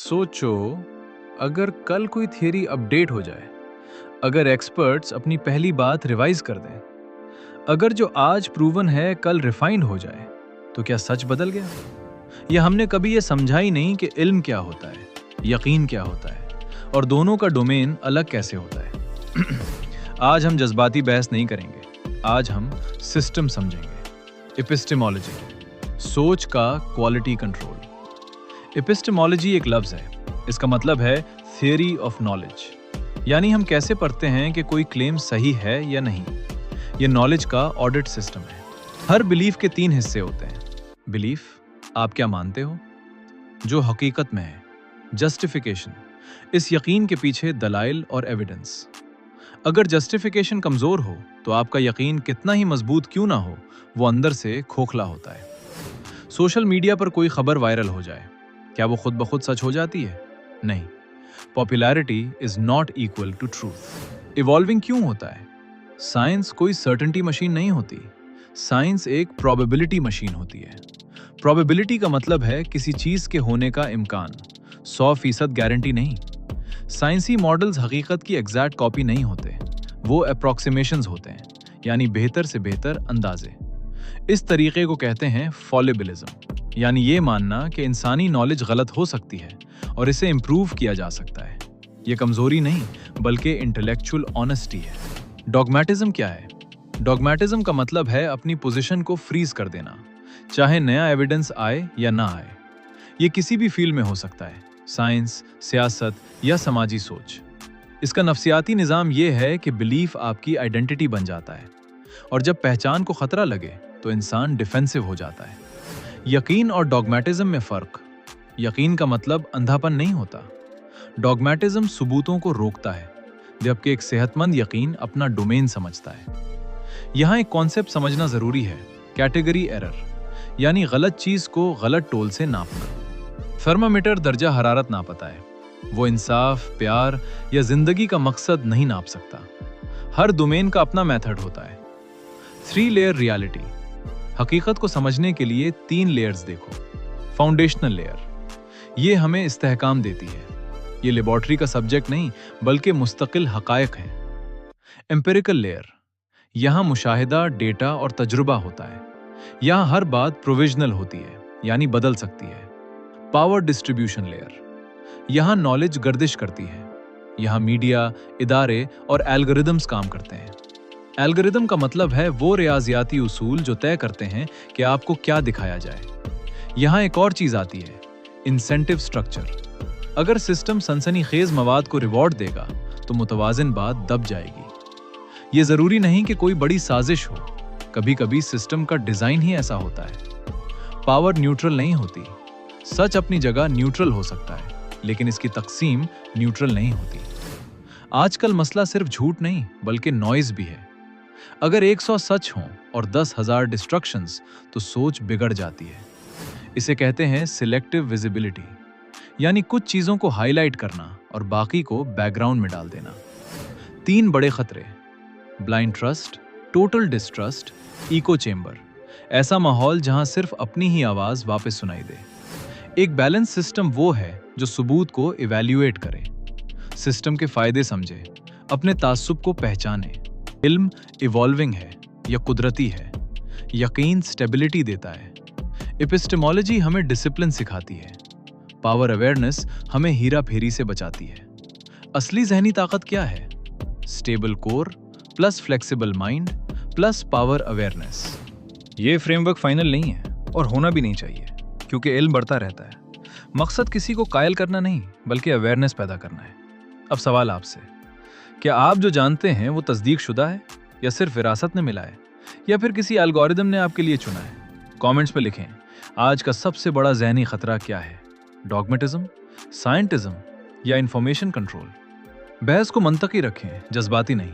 सोचो, अगर कल कोई थियरी अपडेट हो जाए, अगर एक्सपर्ट्स अपनी पहली बात रिवाइज कर दें, अगर जो आज प्रूवन है कल रिफाइंड हो जाए, तो क्या सच बदल गया? या हमने कभी ये समझा ही नहीं कि इल्म क्या होता है, यकीन क्या होता है, और दोनों का डोमेन अलग कैसे होता है? आज हम जज्बाती बहस नहीं करेंगे, आज हम सिस्टम समझेंगे। एपिस्टेमोलॉजी, सोच का क्वालिटी कंट्रोल। एपिस्टेमोलॉजी एक लफ्ज है, इसका मतलब है थियरी ऑफ नॉलेज, यानी हम कैसे पढ़ते हैं कि कोई क्लेम सही है या नहीं। ये नॉलेज का ऑडिट सिस्टम है। हर बिलीफ के 3 हिस्से होते हैं। बिलीफ, आप क्या मानते हो, जो हकीकत में है। जस्टिफिकेशन, इस यकीन के पीछे दलाइल और एविडेंस। अगर जस्टिफिकेशन कमजोर हो तो आपका यकीन कितना ही मजबूत क्यों ना हो, वो अंदर से खोखला होता है। सोशल मीडिया पर कोई खबर वायरल हो जाए, क्या वो खुद ब खुद सच हो जाती है? नहीं। Popularity is not equal to truth. Evolving क्यों होता है? साइंस कोई सर्टेनिटी मशीन नहीं होती, साइंस एक प्रोबेबिलिटी मशीन होती है। प्रोबेबिलिटी का मतलब है किसी चीज के होने का इम्कान, 100% गारंटी नहीं। साइंसी मॉडल्स हकीकत की एग्जैक्ट कॉपी नहीं होते, वो अप्रॉक्सिमेशंस होते हैं, यानी बेहतर से बेहतर अंदाजे। इस तरीके को कहते हैं फॉलिबिलिज्म, यानी ये मानना कि इंसानी नॉलेज गलत हो सकती है और इसे इम्प्रूव किया जा सकता है। ये कमजोरी नहीं, बल्कि इंटेलेक्चुअल ऑनेस्टी है। डॉगमेटिज्म क्या है? डॉगमेटिज्म का मतलब है अपनी पोजीशन को फ्रीज कर देना, चाहे नया एविडेंस आए या ना आए। ये किसी भी फील्ड में हो सकता है, साइंस, सियासत या समाजी सोच। इसका नफ्सियाती निज़ाम ये है कि बिलीफ आपकी आइडेंटिटी बन जाता है, और जब पहचान को खतरा लगे तो इंसान डिफेंसिव हो जाता है। यकीन और डॉगमेटिज्म में फर्क। यकीन का मतलब अंधापन नहीं होता। डॉगमेटिज्म सबूतों को रोकता है, जबकि एक सेहतमंद यकीन अपना डोमेन समझता है। यहाँ एक कॉन्सेप्ट समझना जरूरी है, कैटेगरी एरर, यानी गलत चीज को गलत टोल से नापना। थर्मामीटर दर्जा हरारत नापता है, वो इंसाफ, प्यार या जिंदगी का मकसद नहीं नाप सकता। हर डोमेन का अपना मेथड होता है। 3 लेयर रियलिटी। हकीकत को समझने के लिए 3 लेयर्स देखो। फाउंडेशनल लेयर, ये हमें इस्तेहकाम देती है। ये लेबॉर्ट्री का सब्जेक्ट नहीं, बल्कि मुस्तकिल हकायक है। एम्पिरिकल लेयर, यहाँ मुशाहिदा, डेटा और तजुर्बा होता है। यहाँ हर बात प्रोविजनल होती है, यानी बदल सकती है। पावर डिस्ट्रीब्यूशन लेयर, यहाँ नॉलेज गर्दिश करती है। यहाँ मीडिया, इदारे और एल्गोरिदम्स काम करते हैं। एल्गोरिदम का मतलब है वो रियाजियाती उसूल जो तय करते हैं कि आपको क्या दिखाया जाए। यहाँ एक और चीज आती है, इंसेंटिव स्ट्रक्चर। अगर सिस्टम सनसनीखेज मवाद को रिवॉर्ड देगा तो मुतवाजिन बात दब जाएगी। ये जरूरी नहीं कि कोई बड़ी साजिश हो, कभी कभी सिस्टम का डिजाइन ही ऐसा होता है। पावर न्यूट्रल नहीं होती। सच अपनी जगह न्यूट्रल हो सकता है, लेकिन इसकी तकसीम न्यूट्रल नहीं होती। आजकल मसला सिर्फ झूठ नहीं, बल्कि नॉइज भी है। अगर 100 सच हों और 10,000 डिस्ट्रक्शंस, तो सोच बिगड़ जाती है। इसे कहते हैं सिलेक्टिव विजिबिलिटी, यानी कुछ चीजों को हाईलाइट करना और बाकी को बैकग्राउंड में डाल देना। 3 बड़े खतरे: blind trust, total distrust, echo chamber. ऐसा माहौल जहां सिर्फ अपनी ही आवाज वापस सुनाई दे। एक बैलेंस सिस्टम वो है जो सबूत को इवैल्यूएट करे, सिस्टम के फायदे समझे, अपने तासुब को पहचाने। इल्म इवॉल्विंग है या कुदरती है, यकीन स्टेबिलिटी देता है। एपिस्टेमोलॉजी हमें डिसिप्लिन सिखाती है, पावर अवेयरनेस हमें हीरा फेरी से बचाती है। असली जहनी ताकत क्या है? Stable core plus flexible mind plus power awareness. ये फ्रेमवर्क फाइनल नहीं है और होना भी नहीं चाहिए, क्योंकि इल्म बढ़ता रहता है। मकसद किसी को कायल करना नहीं, बल्कि अवेयरनेस पैदा करना है। अब सवाल आपसे, क्या आप जो जानते हैं वो तस्दीक शुदा है, या सिर्फ विरासत ने मिला है, या फिर किसी एल्गोरिदम ने आपके लिए चुना है? कमेंट्स में लिखें, आज का सबसे बड़ा ज़हनी खतरा क्या है? डॉगमेटिज्म, साइंटिज्म या इंफॉर्मेशन कंट्रोल? बहस को मंतकी रखें, जज्बाती नहीं।